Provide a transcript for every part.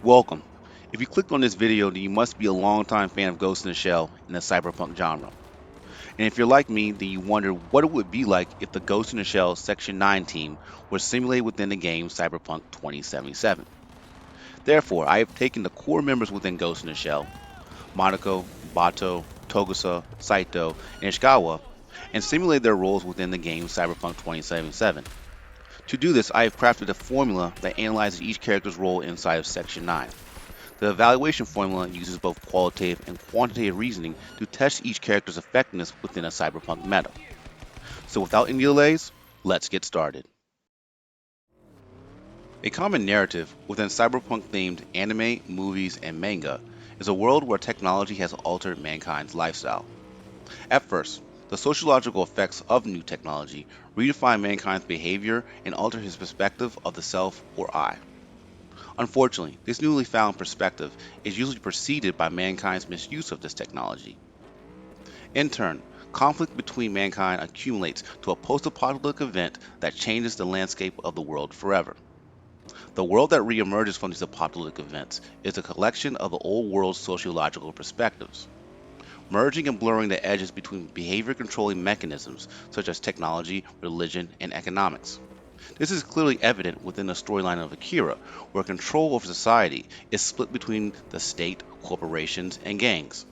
Welcome. If you clicked on this video, then you must be a longtime fan of Ghost in the Shell in the cyberpunk genre. And if you're like me, then you wonder what it would be like if the Ghost in the Shell Section 9 team were simulated within the game Cyberpunk 2077. Therefore, I have taken the core members within Ghost in the Shell, Motoko, Bauto, Togusa, Saito, and Ishikawa, and simulated their roles within the game Cyberpunk 2077. To do this, I have crafted a formula that analyzes each character's role inside of Section 9. The evaluation formula uses both qualitative and quantitative reasoning to test each character's effectiveness within a cyberpunk meta. So without any delays, let's get started. A common narrative within cyberpunk-themed anime, movies, and manga is a world where technology has altered mankind's lifestyle. At first, the sociological effects of new technology redefine mankind's behavior and alter his perspective of the self or I. Unfortunately, this newly found perspective is usually preceded by mankind's misuse of this technology. In turn, conflict between mankind accumulates to a post-apocalyptic event that changes the landscape of the world forever. The world that reemerges from these apocalyptic events is a collection of the old world's sociological perspectives, merging and blurring the edges between behavior controlling mechanisms such as technology, religion, and economics. This is clearly evident within the storyline of Akira, where control over society is split between the state, corporations, and gangs.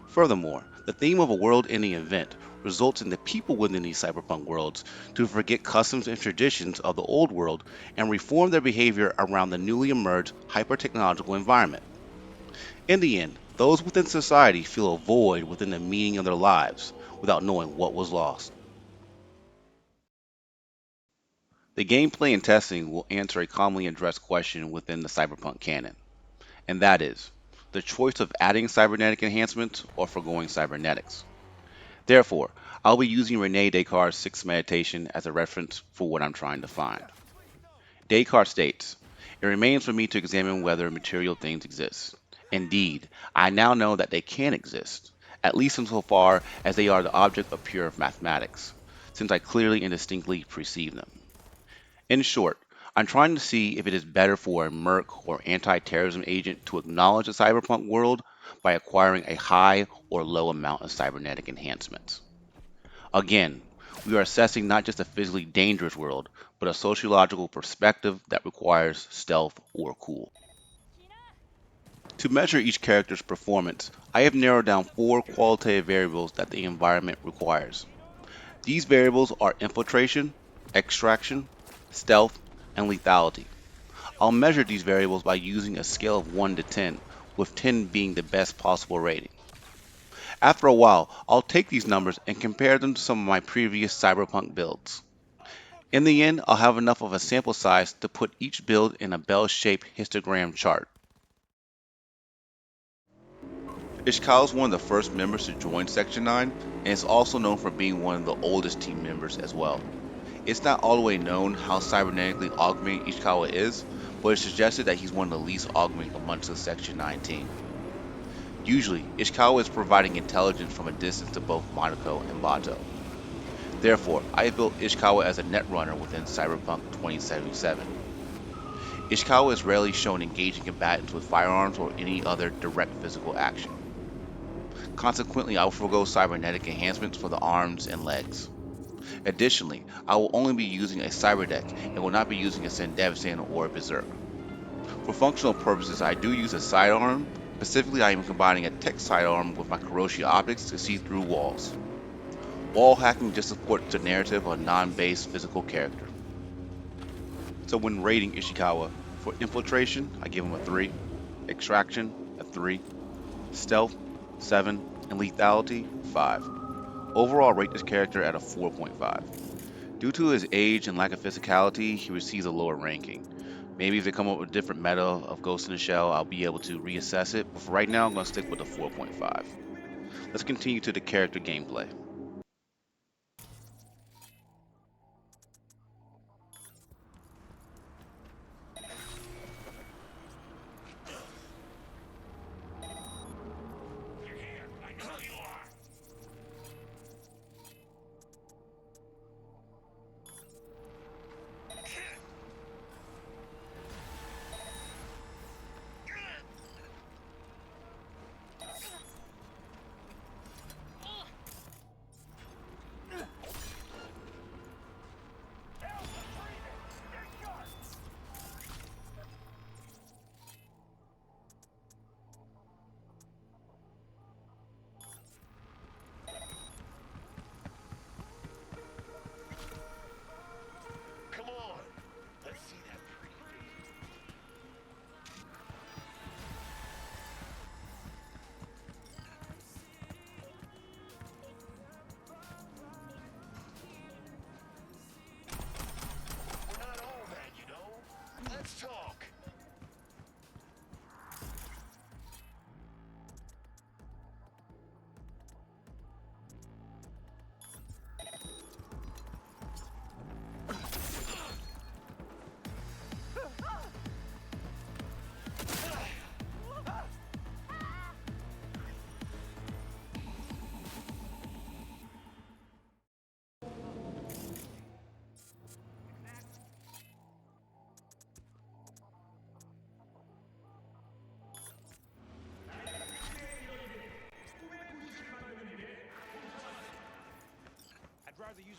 Furthermore, the theme of a world-ending event results in the people within these cyberpunk worlds to forget customs and traditions of the old world and reform their behavior around the newly emerged hyper-technological environment. In the end, those within society feel a void within the meaning of their lives without knowing what was lost. The gameplay and testing will answer a commonly addressed question within the cyberpunk canon, and that is the choice of adding cybernetic enhancements or foregoing cybernetics. Therefore, I'll be using Rene Descartes' sixth meditation as a reference for what I'm trying to find. Descartes states, "It remains for me to examine whether material things exist. Indeed, I now know that they can exist, at least insofar as they are the object of pure mathematics, since I clearly and distinctly perceive them." In short, I'm trying to see if it is better for a merc or anti-terrorism agent to acknowledge the cyberpunk world by acquiring a high or low amount of cybernetic enhancements. Again, we are assessing not just a physically dangerous world, but a sociological perspective that requires stealth or cool. To measure each character's performance, I have narrowed down four qualitative variables that the environment requires. These variables are infiltration, extraction, stealth, and lethality. I'll measure these variables by using a scale of 1 to 10, with 10 being the best possible rating. After a while, I'll take these numbers and compare them to some of my previous cyberpunk builds. In the end, I'll have enough of a sample size to put each build in a bell-shaped histogram chart. Ishikawa is one of the first members to join Section 9, and is also known for being one of the oldest team members as well. It's not all the way known how cybernetically augmented Ishikawa is, but it's suggested that he's one of the least augmented amongst the Section 9 team. Usually, Ishikawa is providing intelligence from a distance to both Monoko and Bauto. Therefore, I have built Ishikawa as a netrunner within Cyberpunk 2077. Ishikawa is rarely shown engaging combatants with firearms or any other direct physical action. Consequently, I will forego cybernetic enhancements for the arms and legs. Additionally, I will only be using a cyber deck and will not be using a Sandevistan or a Berserk. For functional purposes, I do use a sidearm. Specifically, I am combining a tech sidearm with my Kuroshi optics to see through walls. Wall hacking just supports the narrative of a non-based physical character. So when rating Ishikawa, for infiltration, I give him a 3, extraction, a 3, stealth, 7, and lethality, 5. Overall, I rate this character at a 4.5. Due to his age and lack of physicality, he receives a lower ranking. Maybe if they come up with a different meta of Ghost in the Shell, I'll be able to reassess it, but for right now, I'm going to stick with a 4.5. Let's continue to the character gameplay.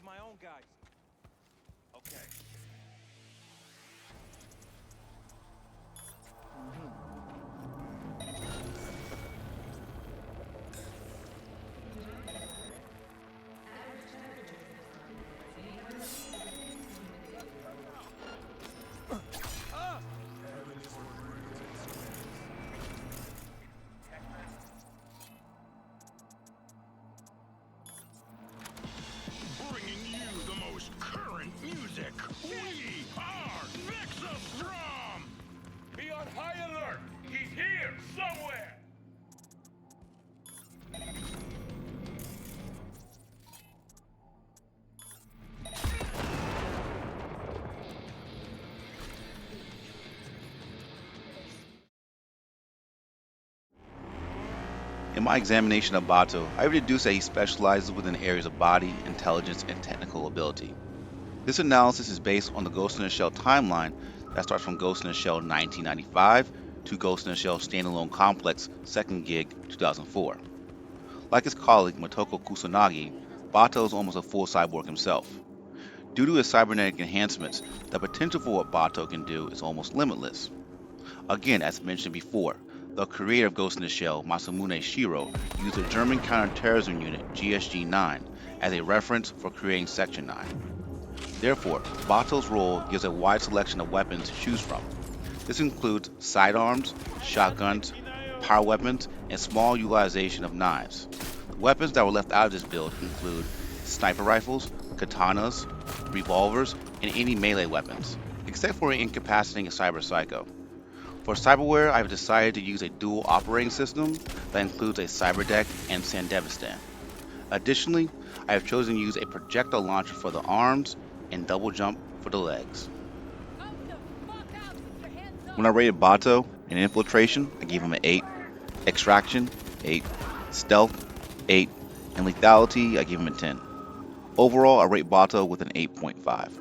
my own guys. Okay. Bringing you the most current music. We are Vexafrom! Be on high alert! He's here, somewhere! In my examination of Bauto, I deduced that he specializes within areas of body, intelligence, and technical ability. This analysis is based on the Ghost in the Shell timeline that starts from Ghost in the Shell 1995 to Ghost in the Shell Standalone Complex Second Gig 2004. Like his colleague Motoko Kusanagi, Bauto is almost a full cyborg himself. Due to his cybernetic enhancements, the potential for what Bauto can do is almost limitless. Again, as mentioned before, the creator of Ghost in the Shell, Masamune Shiro, used the German counterterrorism unit GSG-9 as a reference for creating Section 9. Therefore, Bauto's role gives a wide selection of weapons to choose from. This includes sidearms, shotguns, power weapons, and small utilization of knives. The weapons that were left out of this build include sniper rifles, katanas, revolvers, and any melee weapons, except for incapacitating a cyber psycho. For cyberware, I've decided to use a dual operating system that includes a cyberdeck and Sandevistan. Additionally, I have chosen to use a projectile launcher for the arms and double jump for the legs. When I rated Bauto in infiltration, I gave him an 8, extraction, 8, stealth, 8, and lethality, I gave him a 10. Overall, I rate Bauto with an 8.5.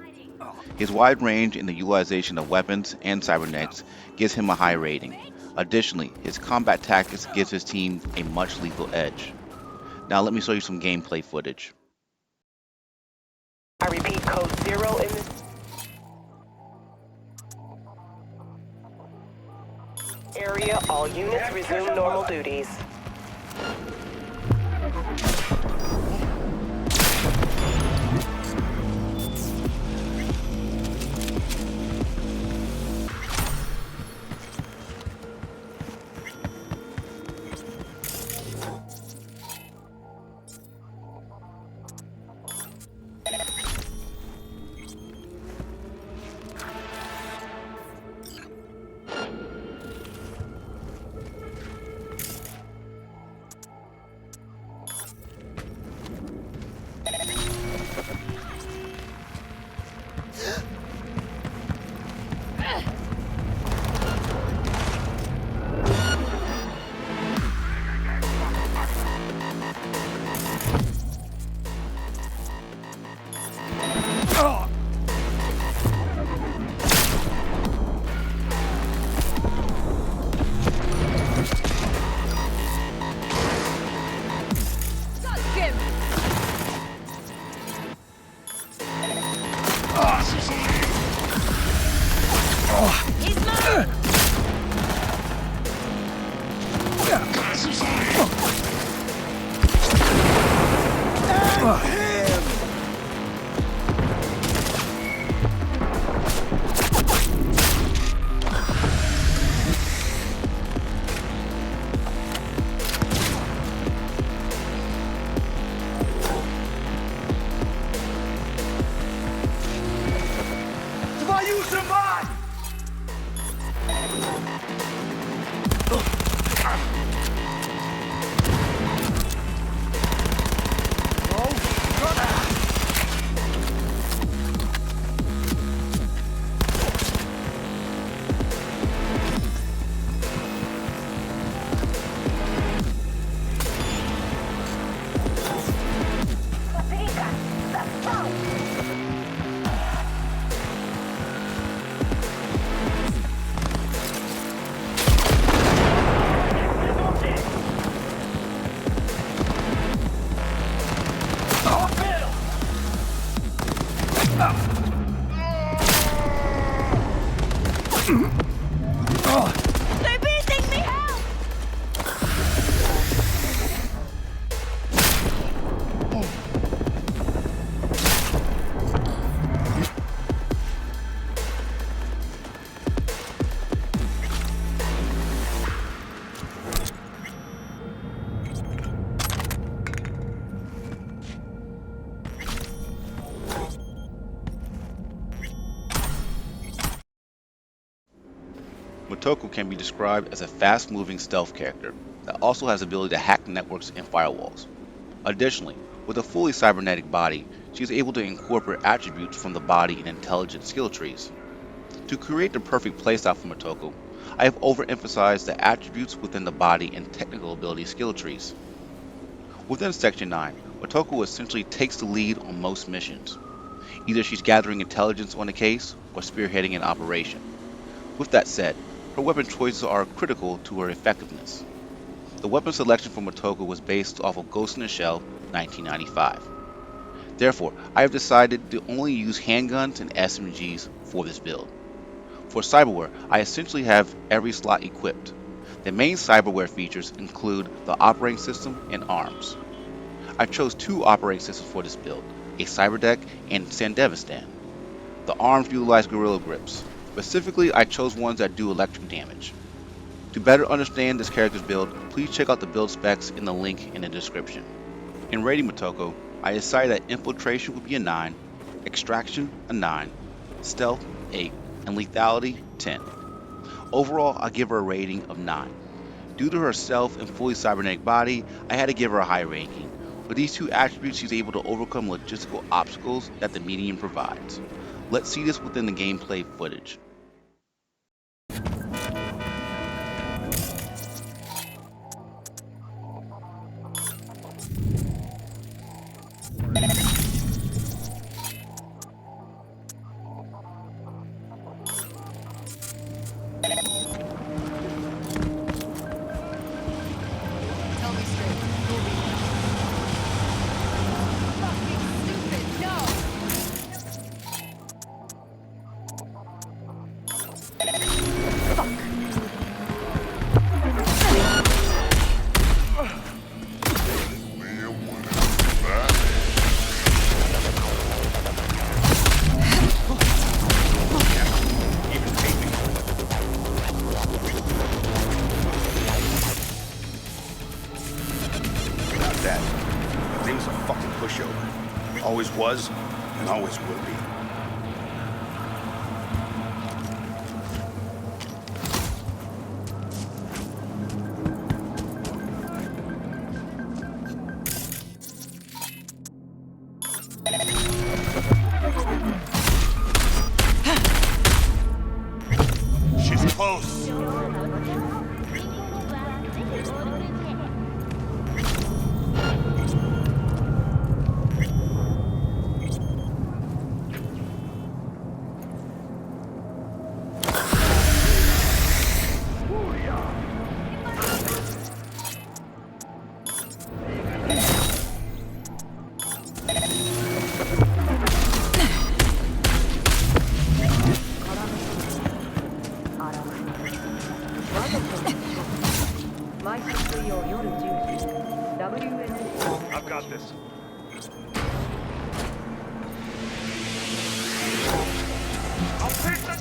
His wide range in the utilization of weapons and cybernetics gives him a high rating. Additionally, his combat tactics gives his team a much lethal edge. Now let me show you some gameplay footage. I repeat, code 0 in this area. All units resume normal duties. Motoko can be described as a fast-moving stealth character that also has the ability to hack networks and firewalls. Additionally, with a fully cybernetic body, she is able to incorporate attributes from the body in intelligent skill trees. To create the perfect playstyle for Motoko, I have overemphasized the attributes within the body and technical ability skill trees. Within Section 9, Motoko essentially takes the lead on most missions. Either she's gathering intelligence on a case or spearheading an operation. With that said, her weapon choices are critical to her effectiveness. The weapon selection for Motoko was based off of Ghost in the Shell 1995. Therefore, I have decided to only use handguns and SMGs for this build. For cyberware, I essentially have every slot equipped. The main cyberware features include the operating system and arms. I chose two operating systems for this build, a Cyberdeck and Sandevistan. The arms utilize Gorilla Grips. Specifically, I chose ones that do electric damage. To better understand this character's build, please check out the build specs in the link in the description. In rating Motoko, I decided that Infiltration would be a 9, Extraction a 9, Stealth 8, and Lethality 10. Overall, I give her a rating of 9. Due to her stealth and fully cybernetic body, I had to give her a high ranking. With these two attributes, she's able to overcome logistical obstacles that the medium provides. Let's see this within the gameplay footage. Tell me straight. Who are we? Fucking stupid. No. Not that. Thing's a fucking pushover. Always was, and always will be. She's close. I've got this. I'll take that.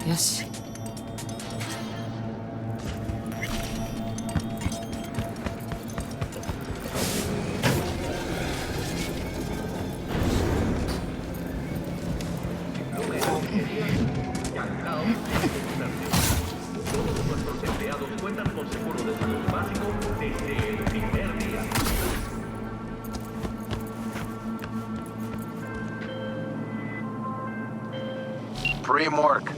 Yes. Todos nuestros empleados cuentan con seguro de salud básico desde el primer día. Pre-morgue.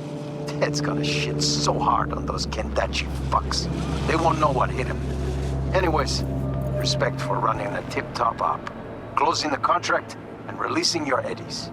Ted's gonna shit so hard on those Kendachi fucks. They won't know what hit him. Anyways, respect for running a tip-top op, closing the contract, and releasing your eddies.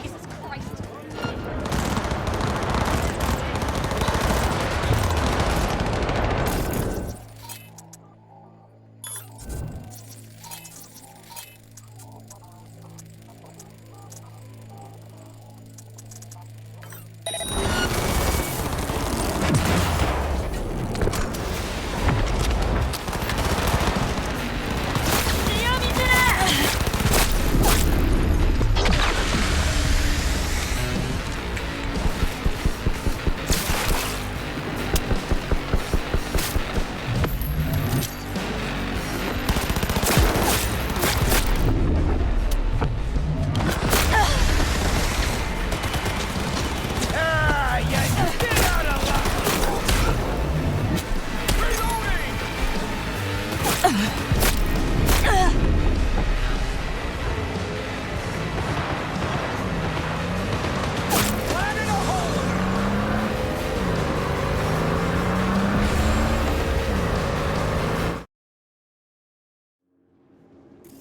Jesus Christ.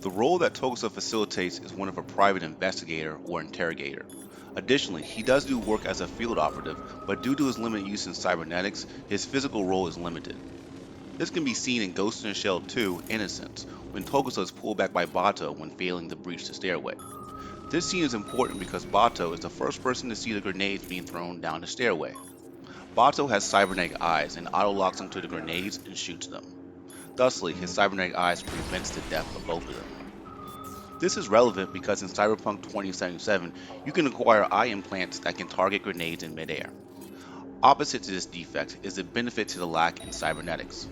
The role that Togusa facilitates is one of a private investigator or interrogator. Additionally, he does do work as a field operative, but due to his limited use in cybernetics, his physical role is limited. This can be seen in Ghost in the Shell 2 Innocence, when Togusa is pulled back by Bauto when failing to breach the stairway. This scene is important because Bauto is the first person to see the grenades being thrown down the stairway. Bauto has cybernetic eyes and auto-locks onto the grenades and shoots them. Thusly, his cybernetic eyes prevents the death of both of them. This is relevant because in Cyberpunk 2077, you can acquire eye implants that can target grenades in midair. Opposite to this defect is the benefit to the lack in cybernetics.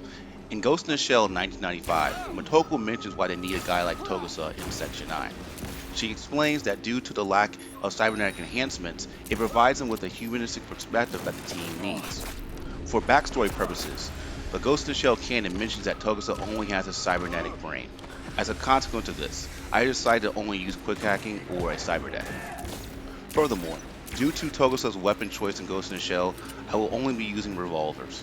In Ghost in the Shell 1995, Motoko mentions why they need a guy like Togusa in Section 9. She explains that due to the lack of cybernetic enhancements, it provides them with a humanistic perspective that the team needs. For backstory purposes, the Ghost in the Shell canon mentions that Togusa only has a cybernetic brain. As a consequence of this, I decided to only use quick hacking or a cyberdeck. Furthermore, due to Togusa's weapon choice in Ghost in the Shell, I will only be using revolvers.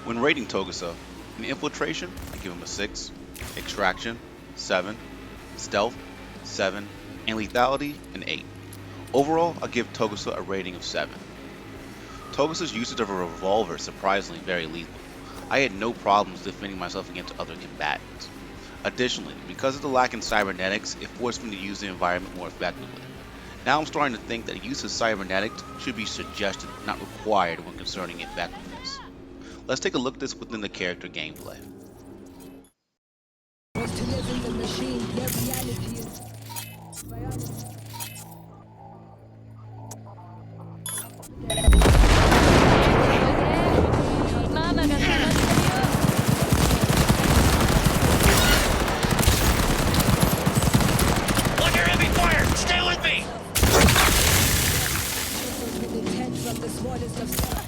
When rating Togusa, in Infiltration, I give him a 6, Extraction, 7, Stealth, 7, and Lethality, an 8. Overall, I give Togusa a rating of 7. Togusa's usage of a revolver is surprisingly very lethal. I had no problems defending myself against other combatants. Additionally, because of the lack in cybernetics, it forced me to use the environment more effectively. Now I'm starting to think that use of cybernetics should be suggested, not required when concerning effectiveness. Let's take a look at this within the character gameplay. Was to live in the machine, their reality is biology. of the smallest of stars.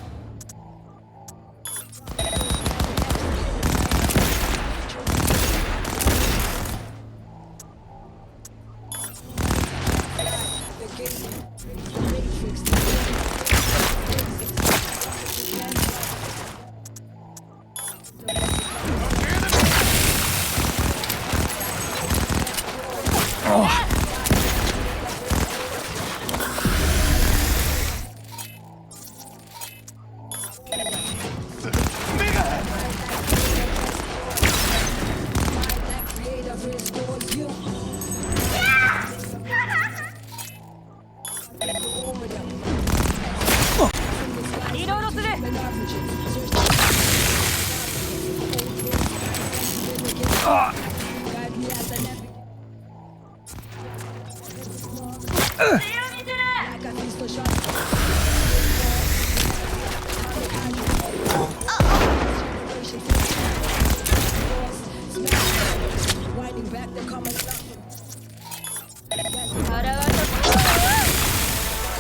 Winding back the common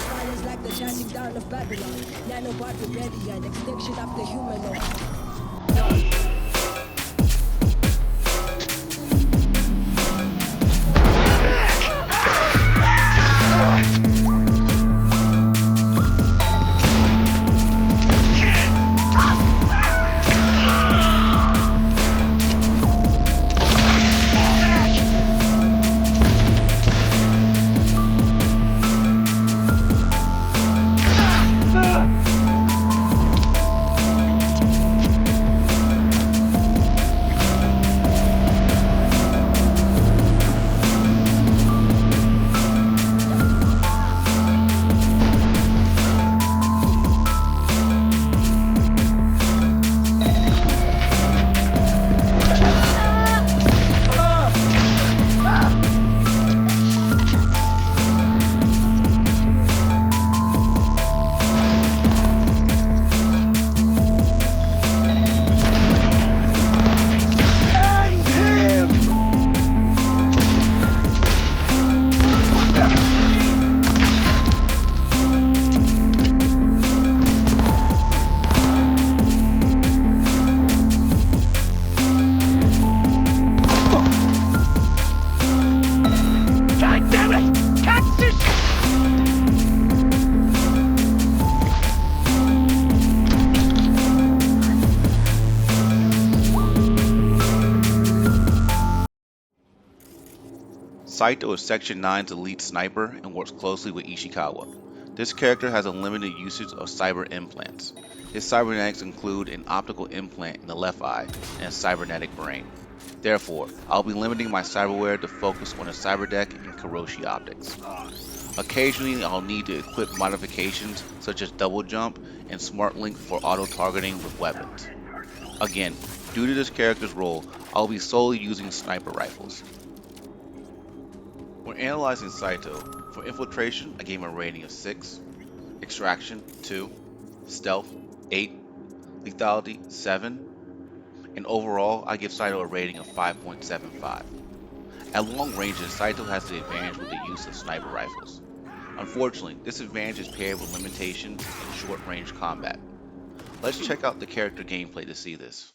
Violence like the chanting down of Babylon. Nanobot rebellion, extinction of the humanoid. Saito is Section 9's elite sniper and works closely with Ishikawa. This character has a limited usage of cyber implants. His cybernetics include an optical implant in the left eye and a cybernetic brain. Therefore, I'll be limiting my cyberware to focus on a cyberdeck and Kiroshi optics. Occasionally, I'll need to equip modifications such as double jump and smart link for auto-targeting with weapons. Again, due to this character's role, I'll be solely using sniper rifles. When analyzing Saito, for infiltration I gave him a rating of 6, extraction 2, stealth 8, lethality 7, and overall I give Saito a rating of 5.75. At long ranges, Saito has the advantage with the use of sniper rifles. Unfortunately, this advantage is paired with limitations in short range combat. Let's check out the character gameplay to see this.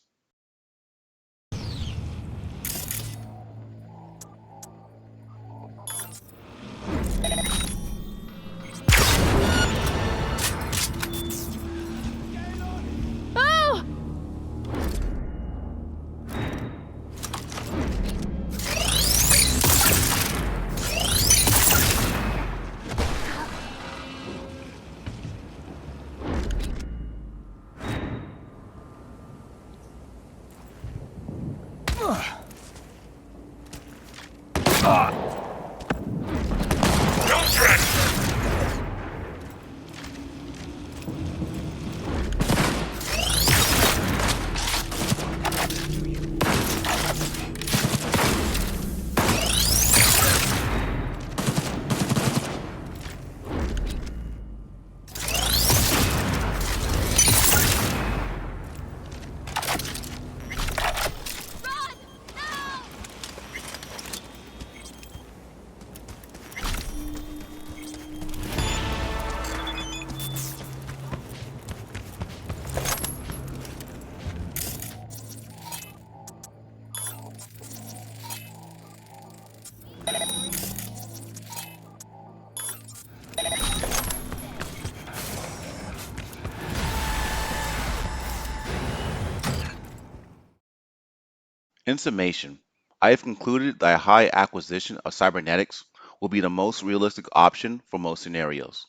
In summation, I have concluded that a high acquisition of cybernetics will be the most realistic option for most scenarios.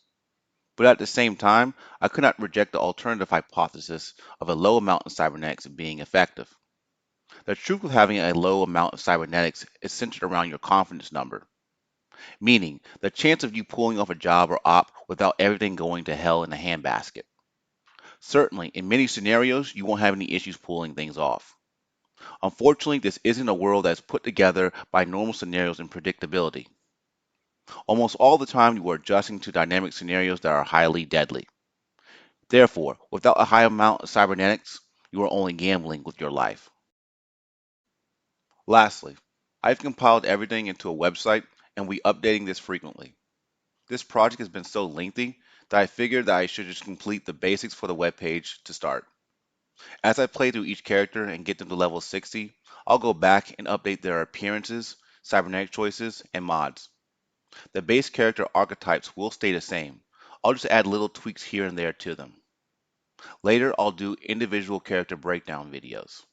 But at the same time, I could not reject the alternative hypothesis of a low amount of cybernetics being effective. The truth of having a low amount of cybernetics is centered around your confidence number, meaning the chance of you pulling off a job or op without everything going to hell in a handbasket. Certainly, in many scenarios, you won't have any issues pulling things off. Unfortunately, this isn't a world that's put together by normal scenarios and predictability. Almost all the time, you are adjusting to dynamic scenarios that are highly deadly. Therefore, without a high amount of cybernetics, you are only gambling with your life. Lastly, I've compiled everything into a website and we updating this frequently. This project has been so lengthy that I figured that I should just complete the basics for the web page to start. As I play through each character and get them to level 60, I'll go back and update their appearances, cybernetic choices, and mods. The base character archetypes will stay the same. I'll just add little tweaks here and there to them. Later, I'll do individual character breakdown videos.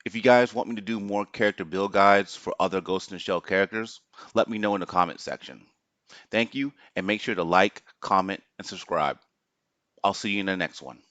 If you guys want me to do more character build guides for other Ghost in the Shell characters, let me know in the comment section. Thank you, and make sure to like, comment, and subscribe. I'll see you in the next one.